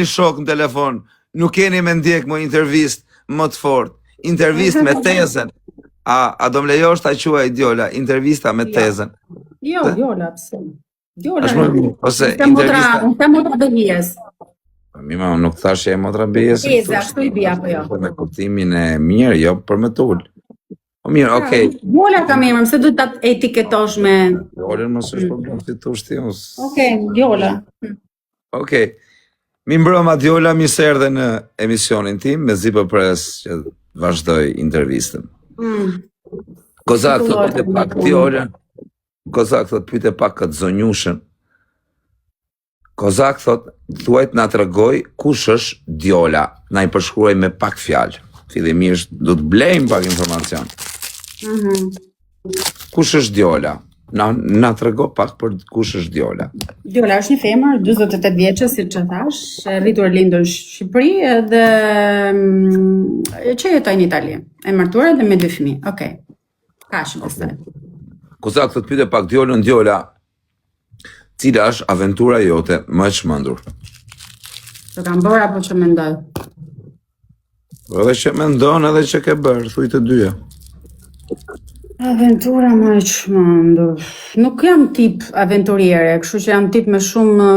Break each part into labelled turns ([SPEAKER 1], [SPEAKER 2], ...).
[SPEAKER 1] shok në telefon, nuk keni me ndjek më intervist më të fort. Intervist me tezën. A do më lejosh ta quaj Djola, intervista me tezën?
[SPEAKER 2] Jo, Djola, pse? Djola.
[SPEAKER 1] Ose
[SPEAKER 2] intervista. Unë them motra Bejes.
[SPEAKER 1] Mima, unë nuk thash që e motra Bejes.
[SPEAKER 2] Teze, ashtu i bia, po jo.
[SPEAKER 1] Me kuptimin e mirë, jo për me tull. Po mirë, okej.
[SPEAKER 2] Djola kam emër, se duhet ta etiketosh me...
[SPEAKER 1] Djola mos është problem si tu shtius.
[SPEAKER 2] Okej, Djola.
[SPEAKER 1] Okej. Mi mbroma Djola, mi se erdhe në emisionin tim, me zi për pres që vazhdoj intervistën. Kozak thot pyte pak Djola, Kozak thot pyte pak këtë zonjushën. Kozak thot, thuajt na të regoj kush është Djola, na i përshkruaj me pak fjalë. Fillimisht du të blejmë pak informacion. Kush është Djola? Na të rego pak për kush është Djola.
[SPEAKER 2] Djola është një femër, 28 vjeçë, si që thash, rritur lindur në Shqipëri dhe që jetoj në Itali. E martuar dhe me 2 fëmijë. Okej. Ka shumë pastaj.
[SPEAKER 1] Kozak thot pyte pak Djolën, Djola, cila është aventura jote më e çmendur?
[SPEAKER 2] Që kam bërë apo që mendoj?
[SPEAKER 1] Edhe që mendon edhe që ke bërë, thuj të dyja.
[SPEAKER 2] Aventura më e çmendur. Nuk jam tip aventuriere, kështu që jam tip me shumë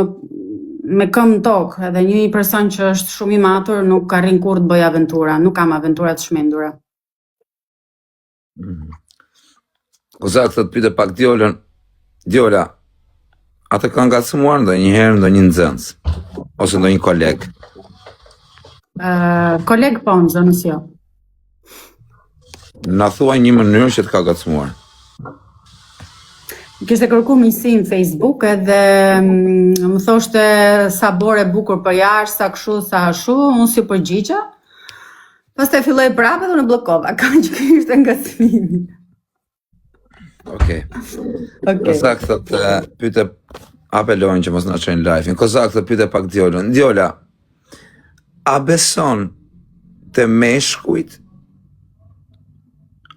[SPEAKER 2] me këmbë në tokë, edhe një person që është shumë i matur nuk arrin kurrë të bëj aventura, nuk kam aventura të çmendura.
[SPEAKER 1] Kozak thot pyte pak Djolën, Djola, atë ka ngacmuar ndonjëherë ndonjë nxënës ose ndonjë koleg?
[SPEAKER 2] Koleg po, nxënës jo.
[SPEAKER 1] Na thuaj një mënyrë që të ka ngacmuar.
[SPEAKER 2] Kishte kërku miqësi në Facebook edhe më thoshte sa bore bukur për jashtë, sa kështu, sa ashu, unë si përgjigja. Pastaj filloi prapë dhe unë bllokova. Ka që ky ishte ngacmimi.
[SPEAKER 1] Okej. Kozak thot pyte apelojnë që mos na çojnë live-in. Kozak thot pyte pak Djolën. Djola, a beson te meshkujt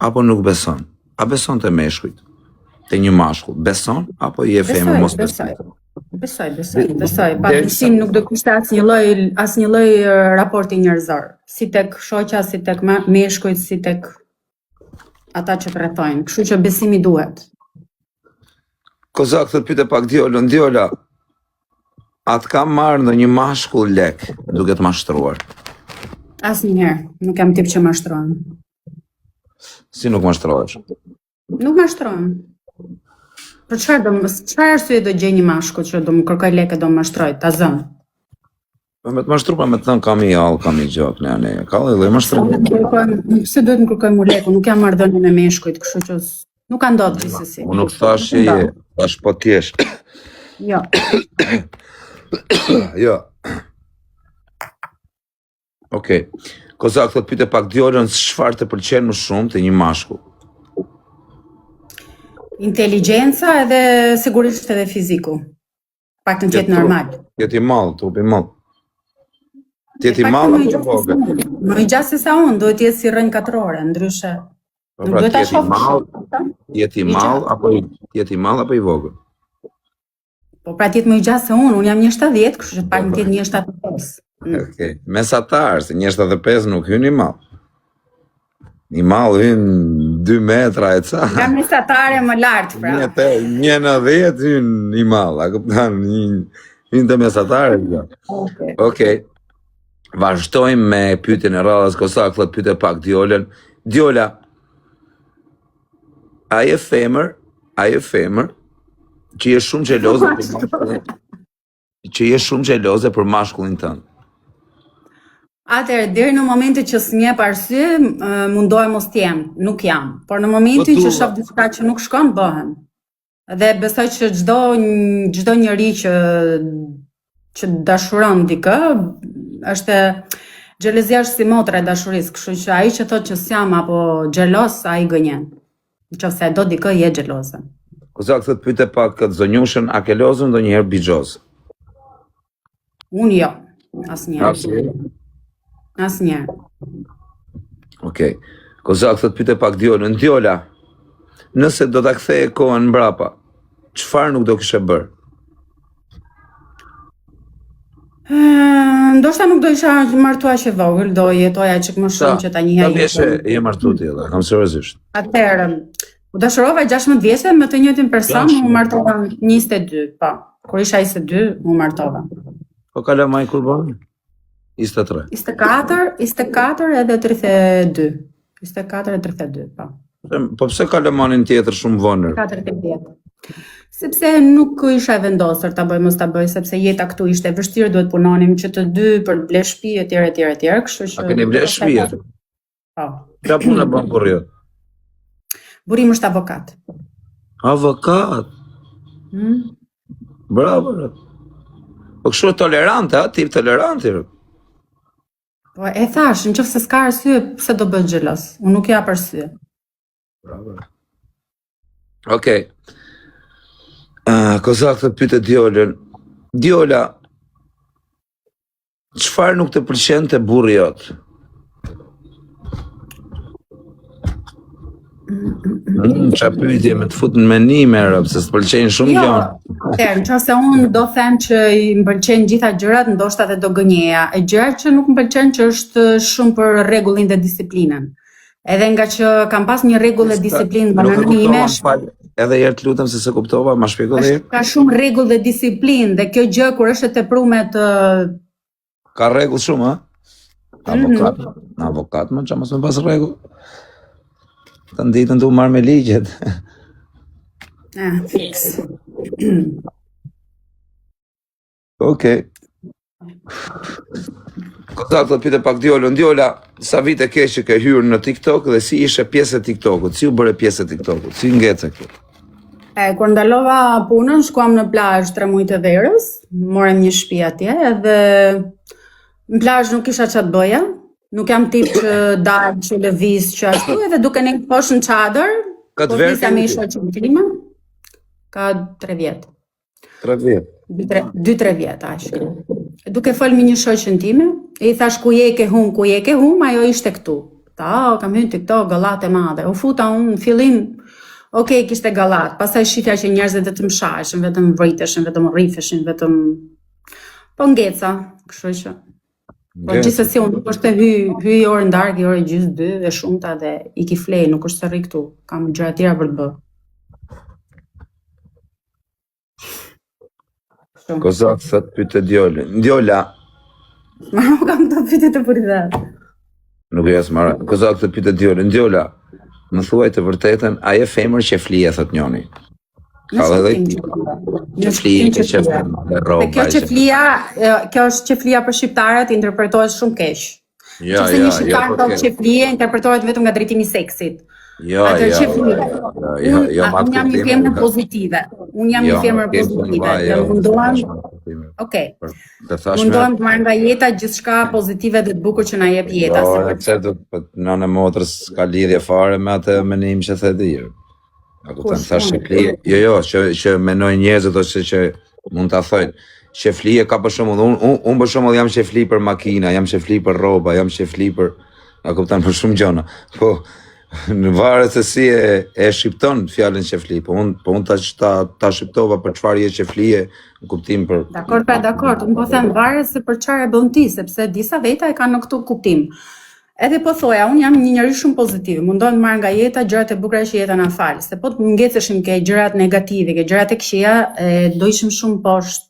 [SPEAKER 1] apo nuk beson? A beson te meshkujt? Te një mashkull, beson apo je femër mos beson?
[SPEAKER 2] Besoj. Padyshim nuk do kishte asnjë lloj raporti njerëzor, si tek shoqja, si tek meshkujt, si tek ata që rrethojnë. Kështu që besimi duhet.
[SPEAKER 1] Kozak thot pyte pak Djolën, Djola, atë ka marrë ndonjë mashkull lek duke të mashtruar?
[SPEAKER 2] Asnjëherë, nuk jam tip që mashtrohem.
[SPEAKER 1] Si nuk mashtrohesh?
[SPEAKER 2] Nuk mashtrohem. Për çfarë arsye do gjej një mashkull që do më kërkoj lekë, do më mashtroj, ta zëm?
[SPEAKER 1] Po me të mashtru, pa me të thënë kam i all, kam i gjok, ne, ka dhe mashtru.
[SPEAKER 2] Pse duhet më kërkoj mu lekë, nuk jam marrëdhënie me meshkujt, kështu që nuk ka ndodhur gjithsesi.
[SPEAKER 1] Unë nuk thash që je, thash po t'jesh.
[SPEAKER 2] Jo.
[SPEAKER 1] Jo. Okej. Kozak thot pyte pak Djolën, çfarë të pëlqen më shumë të një mashkull?
[SPEAKER 2] Inteligjenca edhe sigurisht edhe fiziku. Pak të jetë normal.
[SPEAKER 1] Jeti mall, trupi mall. Jeti mall apo vogël?
[SPEAKER 2] Më i gjatë se sa unë, duhet jetë si rënjë katrore, ndryshe. Nuk duhet ta shoh.
[SPEAKER 1] Jeti mall apo i vogël?
[SPEAKER 2] Po pra jetë më i gjatë se unë jam 1,70, kështu që pak më jetë 1,75.
[SPEAKER 1] Okej, mesatar, se 1,75 nuk hyn i mall. I mall hyn 2 metra e ca.
[SPEAKER 2] Jam mesatare më lartë, pra.
[SPEAKER 1] 1,90 hyn i mall, a kupton? Hyn të mesatare. Okej. Vazhdojmë me pyetjen e radhës. Kozak thot pyete pak Djolën. Djola, a je femër që je shumë xheloze për mashkullin? Që je shumë xheloze për mashkullin tënd?
[SPEAKER 2] Atëherë, deri në momentin që s'njep arsye, mundohem mos t'jem, nuk jam. Por në momentin që shoh diçka që nuk shkon, bëhem. Dhe besoj që çdo njeri që dashuron dikë, është xhelozia është si motra e dashurisë, kështu që ai që thotë që s'jam apo xhelos, ai gënjen. Nëse do dikë je xheloze.
[SPEAKER 1] Kozak thot pyete pak këtë zonjushën, a ke lozur ndonjëherë bixhoz?
[SPEAKER 2] Unë jo, asnjëherë. Asnjëherë.
[SPEAKER 1] Okej. Kozak thot pyete pak Djolën, Djola, nëse do ta ktheje kohën mbrapa, çfarë nuk do kishe bërë?
[SPEAKER 2] Ndoshta nuk do isha martuar që vogël, do jetoja çik më shumë që ta njihja.
[SPEAKER 1] Je martuar ti, kam seriozisht.
[SPEAKER 2] Atëherë, u dashurova 16 vjeçë me të njëjtin person, u martova 22, po. Kur isha 22, u martova.
[SPEAKER 1] Po kalamaj kur bën? 23.
[SPEAKER 2] 24 edhe 32. 24 e 32, po.
[SPEAKER 1] Po pse kalamanin tjetër shumë vonë?
[SPEAKER 2] 4-10. Sepse nuk isha e vendosur ta bëj mos ta bëj, sepse jeta këtu ishte e vështirë, duhet punonim që të dy për të bler shtëpi etj, kështu që.
[SPEAKER 1] A keni bler shtëpi aty?
[SPEAKER 2] Po.
[SPEAKER 1] Çfarë puna bën burri?
[SPEAKER 2] Burri është avokat.
[SPEAKER 1] Avokat. Bravo. Po kështu tolerante, tip tolerante.
[SPEAKER 2] Po e thash, nëse s'ka arsye, pse do bëj xhelos? Unë nuk jap arsye.
[SPEAKER 1] Bravo. Okej. Kozak të pyte Diolën. Diola, çfarë nuk të pëlqen te burri jot? Qa pyetje me të fut në menime, se të pëlqejnë shumë gjëra.
[SPEAKER 2] Nëse unë do them që i më pëlqejnë gjitha gjërat, ndoshta edhe do gënjeja. E gjëra që nuk më pëlqen që është shumë për rregullin dhe disiplinën. Edhe nga që kam pas një rregull dhe disiplinë bananën ime.
[SPEAKER 1] Edhe herë të lutem se kuptova, ma shpjego dhe herë.
[SPEAKER 2] Ka shumë rregull dhe disiplinë dhe kjo gjë kur është e tepruar të
[SPEAKER 1] ka rregull shumë, ha? Avokat, më çfarë mos më pas rregull. Të ditën tu marr me ligjet.
[SPEAKER 2] Fix.
[SPEAKER 1] Okej. Kozak të pyte pak Diolën. Diola, sa vite ke që ke hyrë në TikTok dhe si ishe pjesë e TikTokut? Si u bëre pjesë e TikTokut? Si ngece këtu?
[SPEAKER 2] Kur ndalova punën, shkuam në plazh 3 muaj të verës, morëm një shtëpi atje edhe në plazh nuk kisha çfarë të bëja. Nuk jam tip që dal që lëviz që ashtu edhe duke ne poshtë në çadër.
[SPEAKER 1] Ka të verë
[SPEAKER 2] me shoqën time. Ka 3 vjet.
[SPEAKER 1] 3 vjet.
[SPEAKER 2] 2-3 vjet aq. Duke fol me një shoqën time, i thash ku je ke hum, ajo ishte këtu. Kam hyrë TikTok, gallat e madhe. U futa unë në fillim. Okej, kishte gallat. Pastaj shifja që njerëzit vetëm shaheshin, vetëm vriteshin, vetëm rrifeshin, vetëm po ngeca, kështu që. Po gjithsesi unë nuk është hyj orë ndarkë, orë gjys 2 e shumta dhe i ki flej, nuk është se rri këtu. Kam gjëra tjera për të bërë.
[SPEAKER 1] Kozak thot pyte Diolën. Diola.
[SPEAKER 2] Nuk kam të pyetje të përgjithshme.
[SPEAKER 1] Nuk jas marrë. Kozak thot pyte Diolën. Diola, më thuaj të vërtetën, a je femër që flije, thot njoni. Ka dhe që flije, që roba. Kjo
[SPEAKER 2] është qeflia për shqiptarët, interpretohet shumë keq. Qëse një shqiptar thot qeflije, interpretohet vetëm nga drejtimi i seksit. Unë jam një femër pozitive. Mundohem të marrë nga jeta gjithçka pozitive dhe të bukur që na jep jeta.
[SPEAKER 1] Nëna motrës ka lidhje fare me atë menim që the ti. Që menojnë njerëzit ose që mund ta thojnë. Shefli ka për shembull, unë për shembull jam shefli për makina, jam shefli për rroba, jam shefli për, a kupton, për shumë gjëra. Po në varet se si e shqipton fjalën shefli, po unë ta shqiptova për çfarë je sheflie, në kuptim për.
[SPEAKER 2] Dakor, unë po them varet se për çfarë e bën ti, sepse disa veta e kanë në këtë kuptim. Edhe po thoja, unë jam një njeri shumë pozitiv, mundohem të marr nga jeta gjërat e bukura që jeta na fal, se po të ngeceshim ke gjërat negative, ke gjërat e këqija, do ishim shumë poshtë.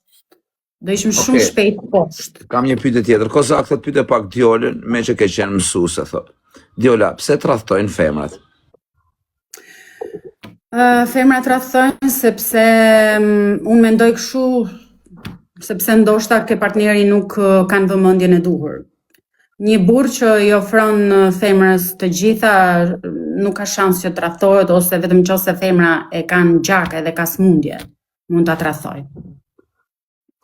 [SPEAKER 2] Do ishim shumë shpejt poshtë.
[SPEAKER 1] Kam një pyetje tjetër. Kozak thot pyete pak Diolën, me që ke qenë mësuese thot. Diola, pse tradhtojnë femrat?
[SPEAKER 2] Femrat tradhtojnë sepse unë mendoj kështu, sepse ndoshta ke partneri nuk kanë vëmendjen e duhur. Një burr që i ofron femrës të gjitha nuk ka shans që të tradhtohet, ose vetëm nëse femra e kanë gjak edhe ka smundje, mund ta tradhtojë.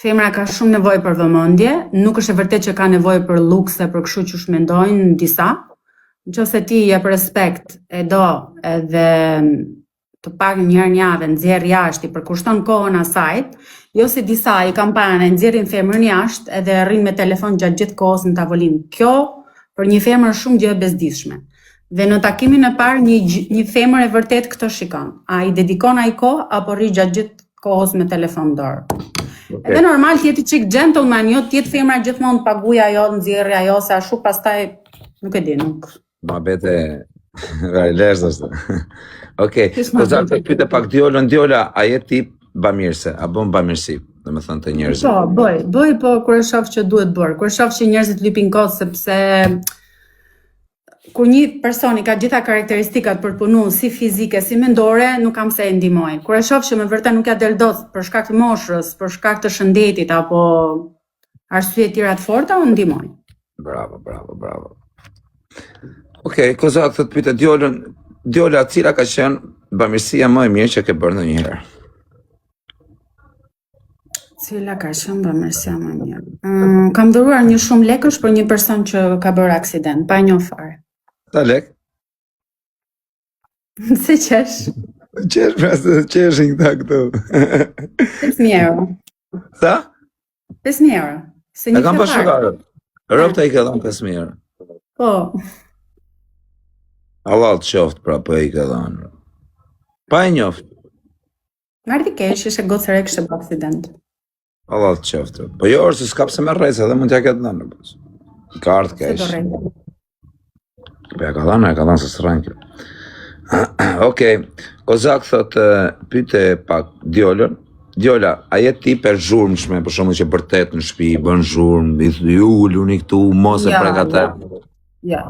[SPEAKER 2] Femra ka shumë nevojë për vëmendje, nuk është e vërtetë që ka nevojë për lukse, për kështu që mendojnë disa. Nëse ti jep respekt, e do, edhe të pak një herë në javë nxjerr jashtë, i përkushton kohën asaj, jo si disa i kanë parë nxjerrin femrën jashtë edhe rrin me telefon gjatë gjithë kohës në tavolinë. Kjo për një femër është shumë gjë e bezdishme. Dhe në takimin e parë një femër e vërtet këtë shikon. A i dedikon ai kohë apo rri gjatë gjithë kohës me telefon dorë. Edhe normal t'jeti qik gentleman, jo t'jetë femra gjithmonë paguja jo, nxjerrja jo, se ashu pastaj, nuk e di, nuk.
[SPEAKER 1] Ma bete, lesh është. Okej, Kozak të pyte pak Diola, a je tip bamirëse, a bën bamirësi, dhe me thënë të njerëzit?
[SPEAKER 2] Po, bëj, po kur e shoh që duhet bërë, kur e shoh që njerëzit lypin kohë, sepse kur një personi ka gjitha karakteristikat për punu, si fizike, si mendore, nuk kam se e ndihmoj. Kur e shoh që me vërtet nuk ja del dot për shkak të moshës, për shkak të shëndetit apo arsye tjera të forta, unë ndihmoj.
[SPEAKER 1] Bravo. Okej, Kozak të pyte Diola, cila ka qenë bamirësia më e mirë që ke bërë ndonjëherë?
[SPEAKER 2] Cila ka qenë bamirësia më e mirë? Kam dhuruar një shumë lekësh për një person që ka bërë aksident, pa një fare.
[SPEAKER 1] Ta lek?
[SPEAKER 2] Se qesh?
[SPEAKER 1] Qesh, pra se qeshin këtu.
[SPEAKER 2] 5.000 euro.
[SPEAKER 1] Sa?
[SPEAKER 2] 5.000 euro. Se një
[SPEAKER 1] e kam pa shkarë. Ropta i ka dhënë 5.000 euro.
[SPEAKER 2] Po.
[SPEAKER 1] Allah të qoftë, pra, po i ka dhënë. Pa e njoftë.
[SPEAKER 2] Mardi kesh, ishe gocë re kështë bë aksident.
[SPEAKER 1] Allah të qoftë. Po jo, është s'ka pse me rrejse, edhe mund t'ja këtë dhënë. Ka ardhë kesh. Po ja ka dhënë se s'rën kjo. Okej, Kozak thotë, pyte pak Diola, a je tip e zhurmshme, për shembull që bërtet në shtëpi, bën zhurmë, i uluni këtu, mos e prekate.
[SPEAKER 2] Ja.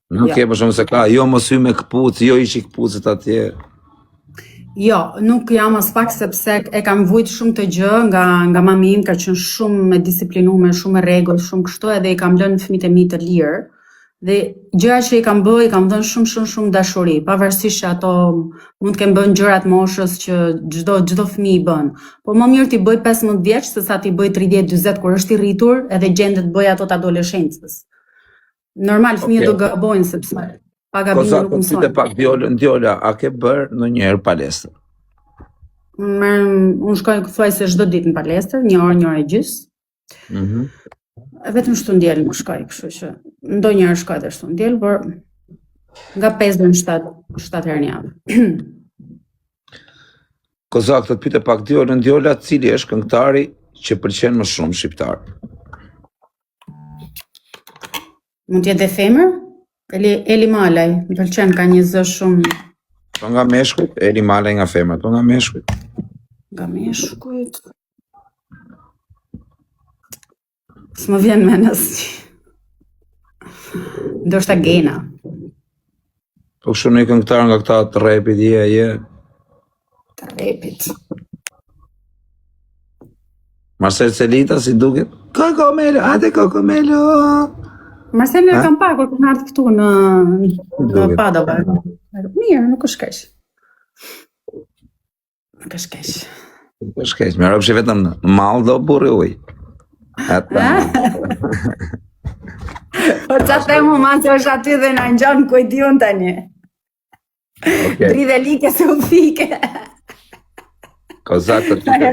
[SPEAKER 1] Nuk e për shembull se ka, jo mos hy me këpucë, jo ishi këpucët atje.
[SPEAKER 2] Jo, nuk jam as pak sepse e kam vujt shumë të gjë nga mami im, ka qenë shumë e disiplinuar, shumë e rregull, shumë kështu, edhe i kam lënë fëmijët e mi të lirë. Dhe gjëra që i kam bërë, i kam dhënë shumë dashuri, pavarësisht që ato mund të kenë bën gjërat moshës që çdo fëmijë i bën. Po më mirë ti bëj 15 vjeç se sa ti bëj 30-40 kur është i rritur, edhe gjendet bëj ato të adoleshencës. Normal fëmijët do gabojnë sepse pa gabime nuk mësojnë.
[SPEAKER 1] Kozak, pak Diola, a ke bërë ndonjëherë palestër?
[SPEAKER 2] Unë shkoj thuajse çdo ditë në palestër, 1 orë e gjys. Vetëm shtu ndjelë më shkoj, kështu që ndonjëherë shkoj dhe shtu ndjelë, por nga 5 deri në 7 herë në javë.
[SPEAKER 1] Kozak, të pyte pak Diola, cili është këngëtari që pëlqen më shumë shqiptar?
[SPEAKER 2] Mund t'jetë dhe femër? Eli Malaj, më pëlqen, ka një zë shumë...
[SPEAKER 1] Po nga meshkujt, Eli Malaj nga femër, po nga meshkujt?
[SPEAKER 2] Nga meshkujt... S'më vjen me nësë. Ndoshta Gena.
[SPEAKER 1] Po kështu një këngëtar nga këta të repit, je.
[SPEAKER 2] Të repit.
[SPEAKER 1] Marcel Celita, si duket? Kokomelo, ate Kokomelo!
[SPEAKER 2] Marcel e kam parë kur kam ardhur këtu në Padova. Mirë, nuk është keq. Nuk është keq.
[SPEAKER 1] Nuk është keq, më ropshi vetëm në mall do burri uj.
[SPEAKER 2] Po qa themu ma që është aty dhe në ngjon ku i diun tani. Dridhe like se u fike.
[SPEAKER 1] Kozak të
[SPEAKER 2] tyre.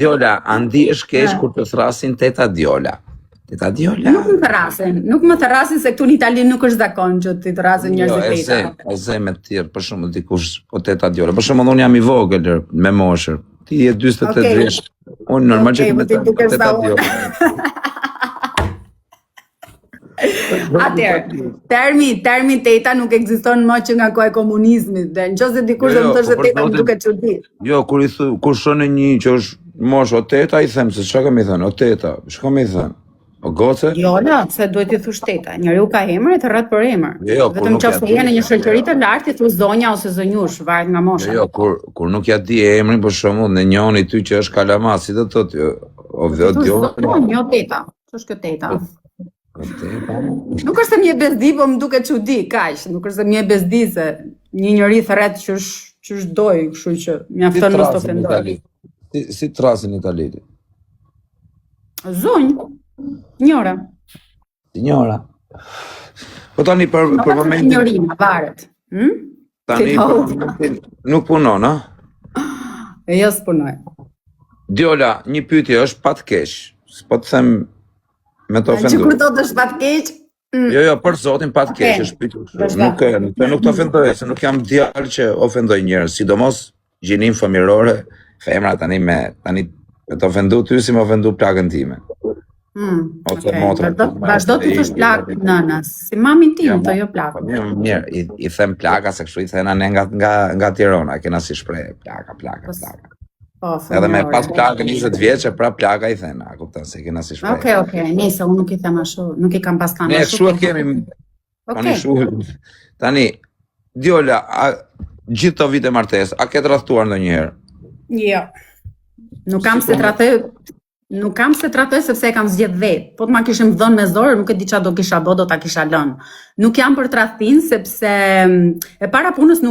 [SPEAKER 1] Diola, andi është keq kur të thrasin teta Diola. Teta Diola?
[SPEAKER 2] Nuk më thrasin se këtu në Itali nuk është zakon që të thrasin njerëzit teta.
[SPEAKER 1] E zem e tjerë, për shumë dikush o teta Diola. Për shumë unë jam i vogël me moshër. Ti je 48 vjeç. Unë normal që me teta Diola.
[SPEAKER 2] Atëherë, termi teta nuk ekziston më që nga koha e komunizmit, dhe nëse dikush do të thoshte teta më duket çudi.
[SPEAKER 1] Jo, kur shon një që është mosh o teta, i them se çka kam i thënë, o teta, çka kam i thënë? O goce?
[SPEAKER 2] Jo, se duhet i thush teta. Njeriu ka emër e të rrat për emër. Vetëm nëse je në një shoqëri të lartë, i thua zonja ose zonjush, varet nga mosha.
[SPEAKER 1] Jo, kur nuk ja di emrin, për shembull, në njëri ty që është kalama, si do thotë, o
[SPEAKER 2] jo teta. Ç'është kjo teta? Nuk është se më e bezdi, po më duket çudi, kaq. Nuk është se më e bezdi se një njeri thret që është doj, kështu që mjafton mos të ofendoj.
[SPEAKER 1] Si trasin Italiti?
[SPEAKER 2] Zonjë. Njora.
[SPEAKER 1] Po tani për momentin...
[SPEAKER 2] Njërina, varet.
[SPEAKER 1] Tani për momentin nuk punon, a?
[SPEAKER 2] Jo s'punoj.
[SPEAKER 1] Diola, një pyetje është pa të keq. S'po të them me të ofenduar.
[SPEAKER 2] Që kur do të është pa të keq?
[SPEAKER 1] Jo, për zotin pa të keq është pyetje. Nuk të ofendoj, se nuk jam djalë që ofendoj njerëz, sidomos gjinin fëmijërore femra tani me të ofendu ty si më ofendu plagën time.
[SPEAKER 2] Vazhdo të thosh plagë nënës, si mamin tim, të jo plagë.
[SPEAKER 1] Mirë, i them plaga, se kështu i thena ne nga Tirana, kena si shpreh, plaga. Edhe me pas plagën 20 vjeçë, pra plaga i thena, kupton se kena si shpreh.
[SPEAKER 2] Okej, nice, unë nuk i them ashtu, nuk i kam pas thënë
[SPEAKER 1] ashtu. Ne kështu kemi. Tani, Djola, gjithë të vite martesë, a ke tradhtuar ndonjëherë?
[SPEAKER 2] Jo. Nuk kam se tradhtoj sepse e kam zgjedh vetë. Po të ma kishim dhënë me zorë, nuk e di çfarë do kisha bë, do ta kisha lënë. Nuk jam për tradhtin sepse e para punës